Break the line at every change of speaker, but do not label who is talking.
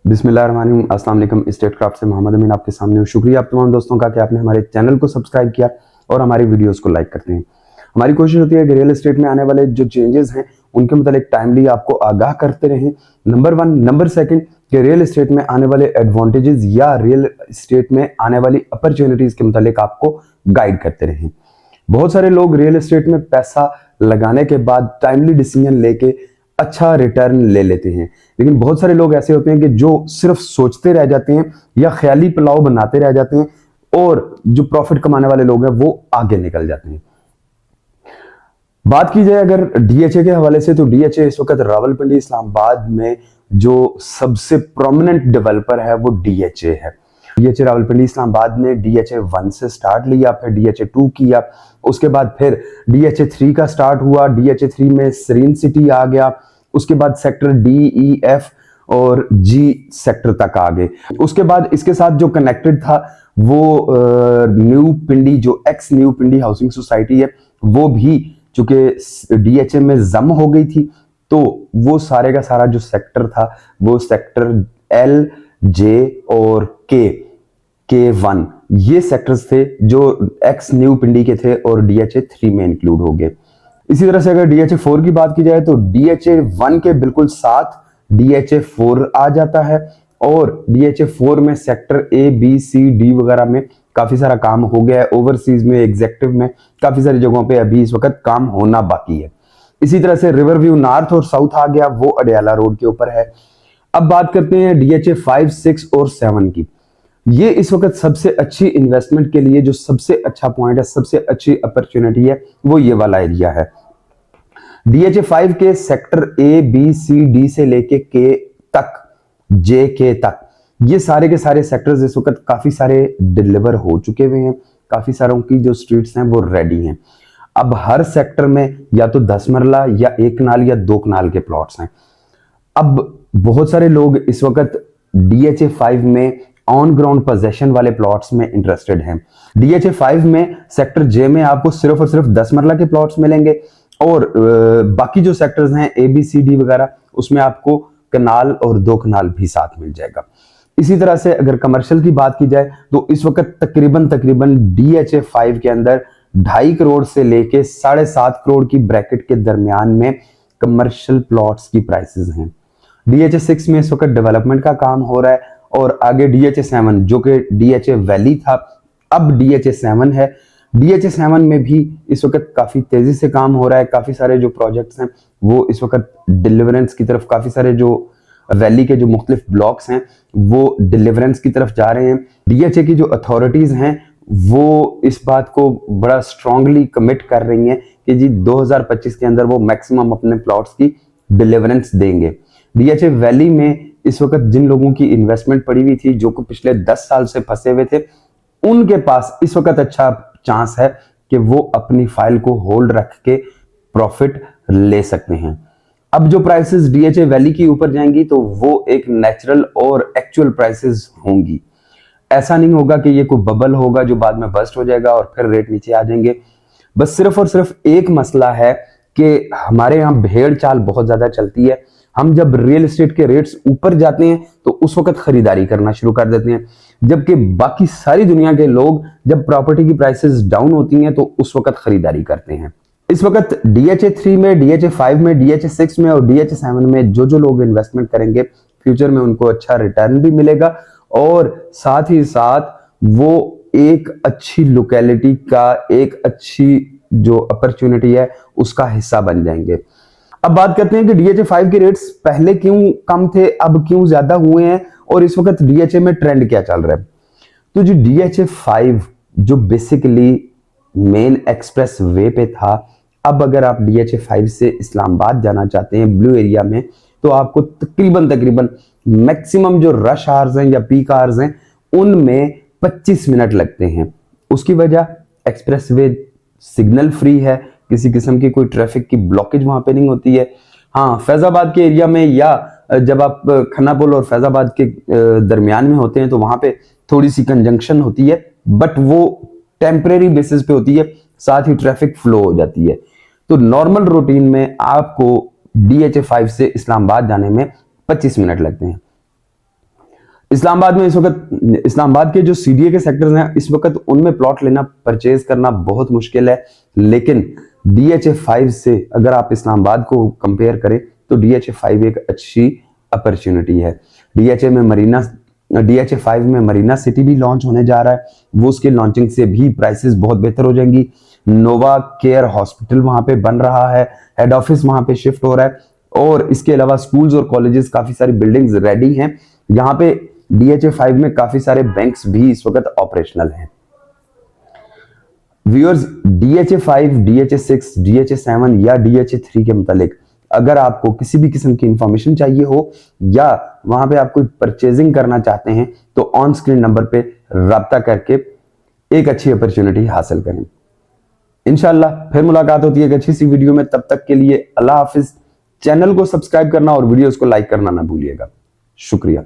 बिस्मिल्लाहिर्रहमानिर्रहीम, अस्सलाम वालेकुम। स्टेट क्राफ्ट से मोहम्मद अमीन आपके सामने हूँ। शुक्रिया आप तमाम दोस्तों का कि आपने हमारे चैनल को सब्सक्राइब किया और हमारी वीडियोस को लाइक करते हैं। हमारी कोशिश होती है कि रियल एस्टेट में आने वाले जो चेंजेस हैं उनके मतलब टाइमली आपको आगाह करते रहें, नंबर 1। नंबर 2 कि रियल एस्टेट में आने वाले एडवांटेजेस या रियल एस्टेट में आने वाली अपॉर्चुनिटीज के मतलब आपको गाइड करते रहें। बहुत सारे लोग रियल एस्टेट में पैसा लगाने के बाद टाइमली डिसीजन लेके अच्छा रिटर्न ले लेते हैं, लेकिन बहुत सारे लोग ऐसे होते हैं कि जो सिर्फ सोचते रह जाते हैं या ख्याली पुलाव बनाते रह जाते हैं और जो प्रॉफिट कमाने वाले लोग हैं वो आगे निकल जाते हैं। बात की जाए अगर डीएचए के हवाले से, तो डीएचए इस वक्त रावलपिंडी इस्लामाबाद में जो सबसे प्रोमिनेंट डेवलपर है वो डीएचए है। डीएचए रावलपिंडी इस्लामाबाद ने डीएचए 1 से स्टार्ट लिया, फिर डीएचए 2 किया, उसके बाद फिर डीएचए 3 का स्टार्ट हुआ। डीएचए 3 में सरीन सिटी आ गया, उसके बाद सेक्टर डी, ई, एफ और जी सेक्टर तक आ गए। उसके बाद इसके साथ जो कनेक्टेड था वो न्यू पिंडी, जो एक्स न्यू पिंडी हाउसिंग सोसाइटी है, वो भी चूंकि डीएचए में जम हो गई थी, तो वो सारे का सारा जो सेक्टर था वो सेक्टर एल, जे और के 1 ये सेक्टर्स थे जो एक्स न्यू पिंडी के थे और डीएचए 3 में इंक्लूड हो गए। इसी तरह से अगर डीएचए 4 की बात की जाए तो डीएचए 1 के बिल्कुल साथ डीएचए 4 आ जाता है और डीएचए 4 में sector A, B, C, D वगैरह में काफी सारा काम हो गया है। ओवरसीज में, एग्जेक्टिव में काफी सारी जगहों पे अभी इस वक्त काम होना बाकी है। इसी तरह से रिवर व्यू नॉर्थ और साउथ आ गया, वो अडयाला रोड के ऊपर है। अब बात करते हैं डीएचए 5, 6 और 7 की। ये इस वक्त सबसे अच्छी इन्वेस्टमेंट के लिए जो सबसे अच्छा पॉइंट है, सबसे अच्छी अपॉर्चुनिटी है, वो ये वाला एरिया है। डीएचए 5 के sector A, B, C, D से लेके के तक, जे के तक, ये सारे के सारे सेक्टर्स इस वक्त काफी सारे डिलीवर हो चुके हुए हैं। काफी सारों की जो स्ट्रीट्स हैं वो रेडी हैं। अब हर सेक्टर में या तो 10 मरला या 1 कनाल या 2 कनाल के प्लॉट्स हैं। अब बहुत सारे लोग इस वक्त डीएचए 5 में ऑन ग्राउंड पोजेशन वाले प्लॉट्स में इंटरेस्टेड हैं। डीएचए 5 में सेक्टर जे में आपको सिर्फ और सिर्फ 10 मरला के प्लॉट्स मिलेंगे और बाकी जो सेक्टर्स हैं ए, बी, सी, डी वगैरह, उसमें आपको कनाल और 2 कनाल भी साथ मिल जाएगा। इसी तरह से अगर कमर्शियल की बात की जाए तो इस वक्त तकरीबन डीएचए 5 के अंदर 2.5 करोड़ से लेके 7.5 करोड़ की ब्रैकेट के दरमियान में कमर्शियल प्लॉट्स की प्राइसेस हैं। डीएचए 6 में इस वक्त डेवलपमेंट का काम हो रहा है और आगे डीएचए 7 जो कि डीएचए वैली था, अब डीएचए 7 है। डीएचए 7 में भी इस वक्त काफी तेजी से काम हो रहा है। काफी सारे जो प्रोजेक्ट्स हैं वो इस वक्त डिलीवरेंस की तरफ, काफी सारे जो वैली के जो मुख्तलिफ ब्लॉक्स हैं वो डिलीवरेंस की तरफ जा रहे हैं। डीएचए की जो अथॉरिटीज हैं वो इस बात को बड़ा स्ट्रांगली कमिट कर रही हैं कि जी 2025 के अंदर वो मैक्सिमम अपने प्लॉट्स की डिलीवरेंस देंगे। डीएचए वैली में इस वक्त जिन लोगों की इन्वेस्टमेंट पड़ी हुई थी, जो कि पिछले 10 साल से फंसे हुए थे, उनके पास इस वक्त अच्छा चांस है कि वो अपनी फाइल को होल्ड रख के प्रॉफिट ले सकते हैं। अब जो प्राइसेस डीएचए वैली की ऊपर जाएंगी तो वो एक नेचुरल और एक्चुअल प्राइसेस होंगी। ऐसा नहीं होगा कि ये कोई बबल होगा जो बाद में बस्ट हो जाएगा और फिर रेट नीचे आ जाएंगे। बस सिर्फ और सिर्फ एक मसला है कि हमारे यहाँ भेड़ चाल बहुत ज्यादा चलती है। हम जब रियल एस्टेट के रेट्स ऊपर जाते हैं तो उस वक्त खरीदारी करना शुरू कर देते हैं, जबकि बाकी सारी दुनिया के लोग जब प्रॉपर्टी की प्राइसेस डाउन होती हैं तो उस वक्त खरीदारी करते हैं। इस वक्त डीएचए 3 में, डीएचए 5 में, डीएचए 6 में और डीएचए 7 में जो लोग इन्वेस्टमेंट करेंगे फ्यूचर में उनको अच्छा रिटर्न भी मिलेगा और साथ ही साथ वो एक अच्छी लोकेलिटी का, एक अच्छी जो अपॉर्चुनिटी है उसका हिस्सा बन जाएंगे। अब बात करते हैं कि डीएचए 5 के रेट्स पहले क्यों कम थे, अब क्यों ज्यादा हुए हैं और इस वक्त डीएचए में ट्रेंड क्या चल रहा है। तो जो डीएचए 5 जो बेसिकली मेन एक्सप्रेस वे पे था, अब अगर आप डीएचए 5 से इस्लामाबाद जाना चाहते हैं ब्लू एरिया में, तो आपको तकरीबन मैक्सिमम जो रश आवर्स हैं या पीक आवर्स हैं उनमें 25 मिनट लगते हैं। उसकी वजह एक्सप्रेस वे सिग्नल फ्री है, किसी किस्म की कोई ट्रैफिक की ब्लॉकेज वहां पे नहीं होती है। हाँ, फैजाबाद के एरिया में या जब आप खन्नापुल और फैजाबाद के दरमियान में होते हैं तो वहां पे थोड़ी सी कंजंक्शन होती है, बट वो टेम्परेरी बेसिस पे होती है, साथ ही ट्रैफिक फ्लो हो जाती है। तो नॉर्मल रूटीन में आपको डीएचए 5 से इस्लामाबाद जाने में 25 मिनट लगते हैं। इस्लामाबाद में इस वक्त, इस्लामाबाद के जो सीडीए के सेक्टर्स हैं इस वक्त उनमें प्लॉट लेना, परचेज करना बहुत मुश्किल है। लेकिन DHA 5 से अगर आप इस्लामाबाद को कंपेयर करें तो DHA 5 एक अच्छी अपॉर्चुनिटी है। DHA 5 में मरीना सिटी भी लॉन्च होने जा रहा है, वो उसके लॉन्चिंग से भी प्राइसेस बहुत बेहतर हो जाएंगी। नोवा केयर हॉस्पिटल वहां पे बन रहा है, हेड ऑफिस वहां पे शिफ्ट हो रहा है, और इसके अलावा स्कूल्स और कॉलेजेस, काफी सारी बिल्डिंग्स रेडी हैं। यहाँ पे DHA 5 में काफी सारे बैंक्स भी इस वक्त ऑपरेशनल हैं। व्यूअर्स, DHA 5, DHA 6, DHA 7 या DHA 3 के मुतालिक अगर आपको किसी भी किस्म की इंफॉर्मेशन चाहिए हो या वहां पे आप कोई परचेजिंग करना चाहते हैं तो ऑन स्क्रीन नंबर पे राब्ता करके एक अच्छी अपॉर्चुनिटी हासिल करें। इंशाल्लाह फिर मुलाकात होती है एक अच्छी सी वीडियो में। तब तक के लिए अल्लाह हाफिज। चैनल को सब्सक्राइब करना और वीडियोस को लाइक करना ना भूलिएगा। शुक्रिया।